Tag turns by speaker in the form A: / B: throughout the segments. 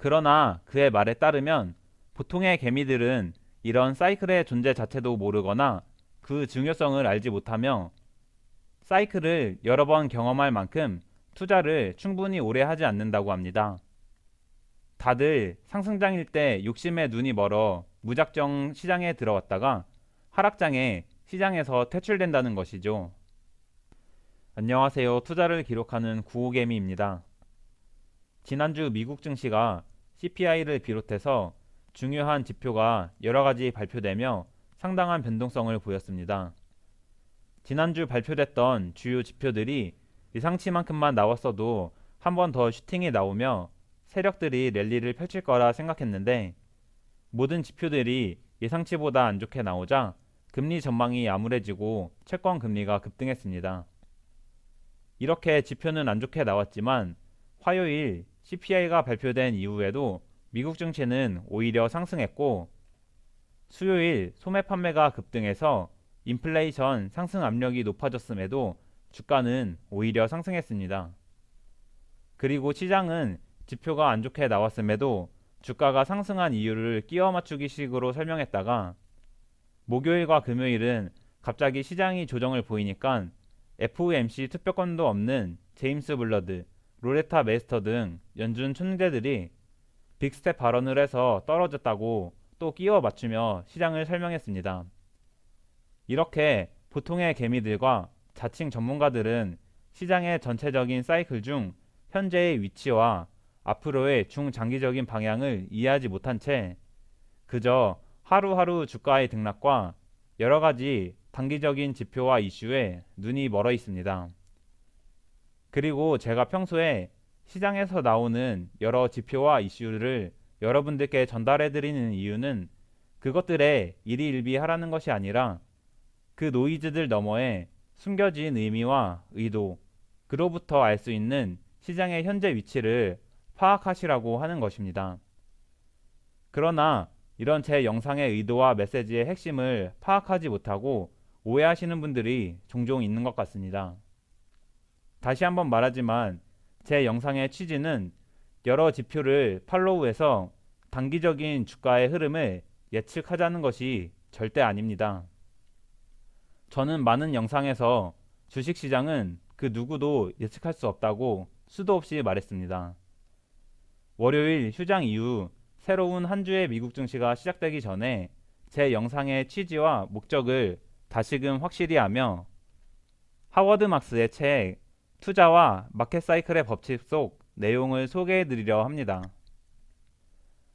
A: 그러나 그의 말에 따르면 보통의 개미들은 이런 사이클의 존재 자체도 모르거나 그 중요성을 알지 못하며 사이클을 여러 번 경험할 만큼 투자를 충분히 오래 하지 않는다고 합니다. 다들 상승장일 때 욕심에 눈이 멀어 무작정 시장에 들어왔다가 하락장에 시장에서 퇴출된다는 것이죠. 안녕하세요. 투자를 기록하는 구호개미입니다. 지난주 미국 증시가 CPI를 비롯해서 중요한 지표가 여러 가지 발표되며 상당한 변동성을 보였습니다. 지난주 발표됐던 주요 지표들이 예상치만큼만 나왔어도 한 번 더 슈팅이 나오며 세력들이 랠리를 펼칠 거라 생각했는데 모든 지표들이 예상치보다 안 좋게 나오자 금리 전망이 암울해지고 채권 금리가 급등했습니다. 이렇게 지표는 안 좋게 나왔지만 화요일 CPI가 발표된 이후에도 미국 증시는 오히려 상승했고 수요일 소매 판매가 급등해서 인플레이션 상승 압력이 높아졌음에도 주가는 오히려 상승했습니다. 그리고 시장은 지표가 안 좋게 나왔음에도 주가가 상승한 이유를 끼워 맞추기 식으로 설명했다가 목요일과 금요일은 갑자기 시장이 조정을 보이니까 FOMC 투표권도 없는 제임스 블러드, 로레타 메스터 등 연준 총재들이 빅스텝 발언을 해서 떨어졌다고 또 끼워 맞추며 시장을 설명했습니다. 이렇게 보통의 개미들과 자칭 전문가들은 시장의 전체적인 사이클 중 현재의 위치와 앞으로의 중장기적인 방향을 이해하지 못한 채 그저 하루하루 주가의 등락과 여러 가지 단기적인 지표와 이슈에 눈이 멀어 있습니다. 그리고 제가 평소에 시장에서 나오는 여러 지표와 이슈를 여러분들께 전달해 드리는 이유는 그것들에 일희일비하라는 것이 아니라 그 노이즈들 너머에 숨겨진 의미와 의도, 그로부터 알 수 있는 시장의 현재 위치를 파악하시라고 하는 것입니다. 그러나 이런 제 영상의 의도와 메시지의 핵심을 파악하지 못하고 오해하시는 분들이 종종 있는 것 같습니다. 다시 한번 말하지만 제 영상의 취지는 여러 지표를 팔로우해서 단기적인 주가의 흐름을 예측하자는 것이 절대 아닙니다. 저는 많은 영상에서 주식시장은 그 누구도 예측할 수 없다고 수도 없이 말했습니다. 월요일 휴장 이후 새로운 한 주의 미국 증시가 시작되기 전에 제 영상의 취지와 목적을 다시금 확실히 하며 하워드 막스의 책 투자와 마켓 사이클의 법칙 속 내용을 소개해 드리려 합니다.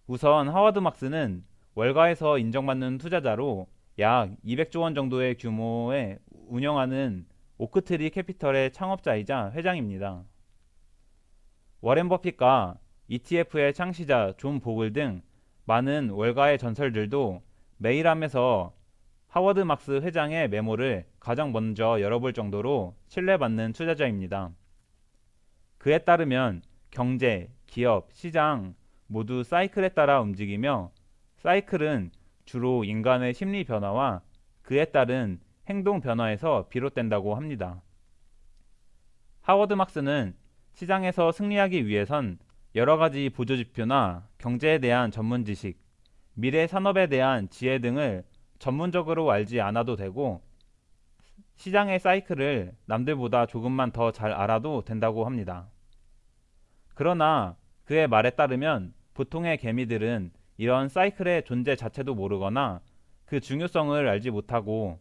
A: 우선 하워드 막스는 월가에서 인정받는 투자자로 약 200조 원 정도의 규모에 운영하는 오크트리 캐피털의 창업자이자 회장입니다. 워렌 버핏과 ETF의 창시자 존 보글 등 많은 월가의 전설들도 메일함에서 하워드 막스 회장의 메모를 가장 먼저 열어볼 정도로 신뢰받는 투자자입니다. 그에 따르면 경제, 기업, 시장 모두 사이클에 따라 움직이며 사이클은 주로 인간의 심리 변화와 그에 따른 행동 변화에서 비롯된다고 합니다. 하워드 막스는 시장에서 승리하기 위해선 여러 가지 보조지표나 경제에 대한 전문 지식, 미래 산업에 대한 지혜 등을 전문적으로 알지 않아도 되고 시장의 사이클을 남들보다 조금만 더 잘 알아도 된다고 합니다. 그러나 그의 말에 따르면 보통의 개미들은 이런 사이클의 존재 자체도 모르거나 그 중요성을 알지 못하고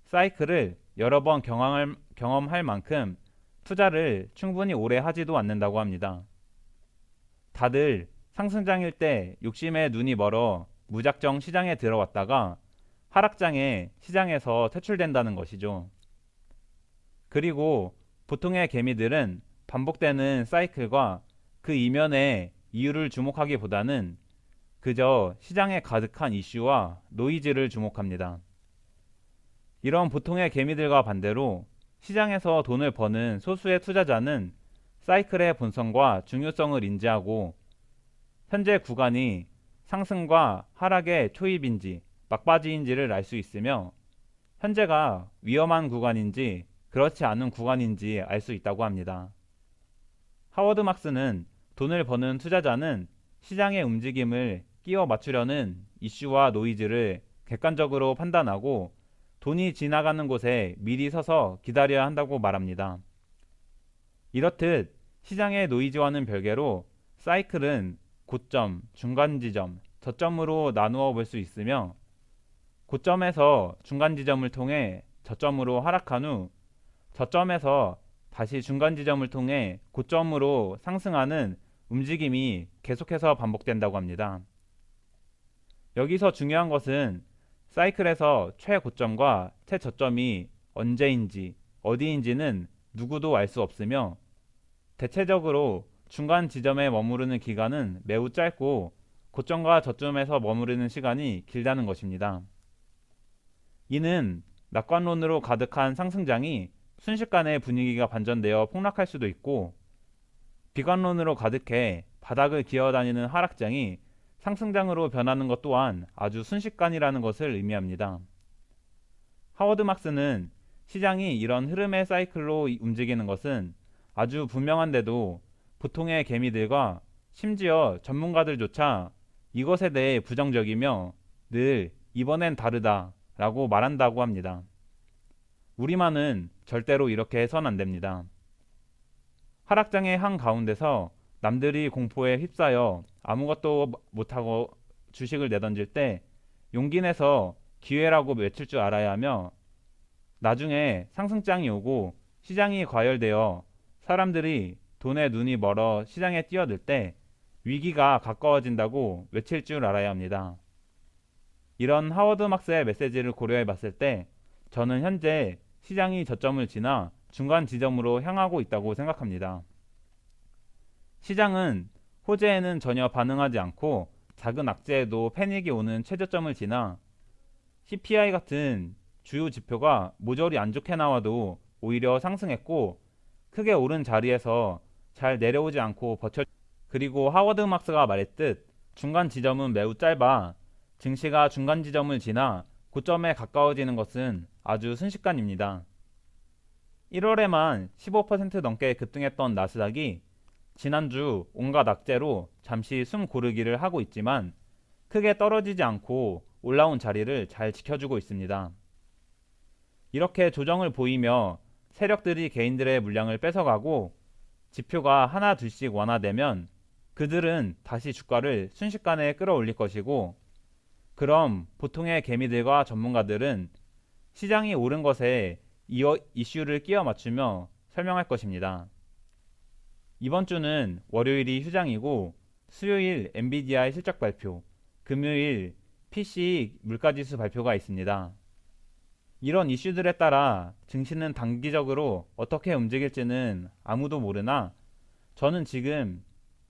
A: 사이클을 여러 번 경험할 만큼 투자를 충분히 오래 하지도 않는다고 합니다. 다들 상승장일 때 욕심에 눈이 멀어 무작정 시장에 들어왔다가 하락장에 시장에서 퇴출된다는 것이죠. 그리고 보통의 개미들은 반복되는 사이클과 그 이면의 이유를 주목하기보다는 그저 시장에 가득한 이슈와 노이즈를 주목합니다. 이런 보통의 개미들과 반대로 시장에서 돈을 버는 소수의 투자자는 사이클의 본성과 중요성을 인지하고 현재 구간이 상승과 하락의 초입인지 막바지인지를 알 수 있으며 현재가 위험한 구간인지 그렇지 않은 구간인지 알 수 있다고 합니다. 하워드 막스는 돈을 버는 투자자는 시장의 움직임을 끼워 맞추려는 이슈와 노이즈를 객관적으로 판단하고 돈이 지나가는 곳에 미리 서서 기다려야 한다고 말합니다. 이렇듯 시장의 노이즈와는 별개로 사이클은 고점, 중간 지점, 저점으로 나누어 볼 수 있으며 고점에서 중간 지점을 통해 저점으로 하락한 후 저점에서 다시 중간 지점을 통해 고점으로 상승하는 움직임이 계속해서 반복된다고 합니다. 여기서 중요한 것은 사이클에서 최고점과 최저점이 언제인지 어디인지는 누구도 알 수 없으며 대체적으로 중간 지점에 머무르는 기간은 매우 짧고 고점과 저점에서 머무르는 시간이 길다는 것입니다. 이는 낙관론으로 가득한 상승장이 순식간에 분위기가 반전되어 폭락할 수도 있고 비관론으로 가득해 바닥을 기어다니는 하락장이 상승장으로 변하는 것 또한 아주 순식간이라는 것을 의미합니다. 하워드 막스는 시장이 이런 흐름의 사이클로 움직이는 것은 아주 분명한데도 보통의 개미들과 심지어 전문가들조차 이것에 대해 부정적이며 늘 이번엔 다르다 라고 말한다고 합니다. 우리만은 절대로 이렇게 해선 안 됩니다. 하락장의 한가운데서 남들이 공포에 휩싸여 아무것도 못하고 주식을 내던질 때 용기 내서 기회라고 외칠 줄 알아야 하며 나중에 상승장이 오고 시장이 과열되어 사람들이 돈에 눈이 멀어 시장에 뛰어들 때 위기가 가까워진다고 외칠 줄 알아야 합니다. 이런 하워드 막스의 메시지를 고려해 봤을 때 저는 현재 시장이 저점을 지나 중간 지점으로 향하고 있다고 생각합니다. 시장은 호재에는 전혀 반응하지 않고 작은 악재에도 패닉이 오는 최저점을 지나 CPI 같은 주요 지표가 모조리 안 좋게 나와도 오히려 상승했고 크게 오른 자리에서 잘 내려오지 않고 그리고 하워드 막스가 말했듯 중간 지점은 매우 짧아 증시가 중간 지점을 지나 고점에 가까워지는 것은 아주 순식간입니다. 1월에만 15% 넘게 급등했던 나스닥이 지난주 온갖 악재로 잠시 숨 고르기를 하고 있지만 크게 떨어지지 않고 올라온 자리를 잘 지켜주고 있습니다. 이렇게 조정을 보이며 세력들이 개인들의 물량을 뺏어가고 지표가 하나 둘씩 완화되면 그들은 다시 주가를 순식간에 끌어올릴 것이고 그럼 보통의 개미들과 전문가들은 시장이 오른 것에 이슈를 끼워 맞추며 설명할 것입니다. 이번 주는 월요일이 휴장이고 수요일 엔비디아의 실적 발표, 금요일 PC 물가지수 발표가 있습니다. 이런 이슈들에 따라 증시는 단기적으로 어떻게 움직일지는 아무도 모르나 저는 지금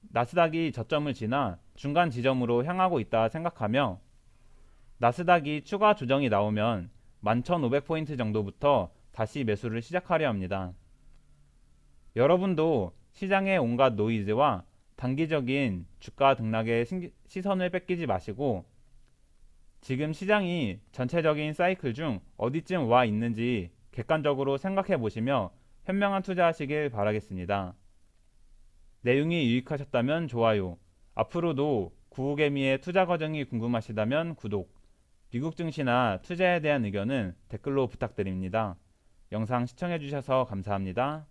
A: 나스닥이 저점을 지나 중간 지점으로 향하고 있다 생각하며 나스닥이 추가 조정이 나오면 11,500포인트 정도부터 다시 매수를 시작하려 합니다. 여러분도 시장의 온갖 노이즈와 단기적인 주가 등락에 시선을 뺏기지 마시고 지금 시장이 전체적인 사이클 중 어디쯤 와 있는지 객관적으로 생각해 보시며 현명한 투자하시길 바라겠습니다. 내용이 유익하셨다면 좋아요, 앞으로도 구호개미의 투자 과정이 궁금하시다면 구독, 미국 증시나 투자에 대한 의견은 댓글로 부탁드립니다. 영상 시청해 주셔서 감사합니다.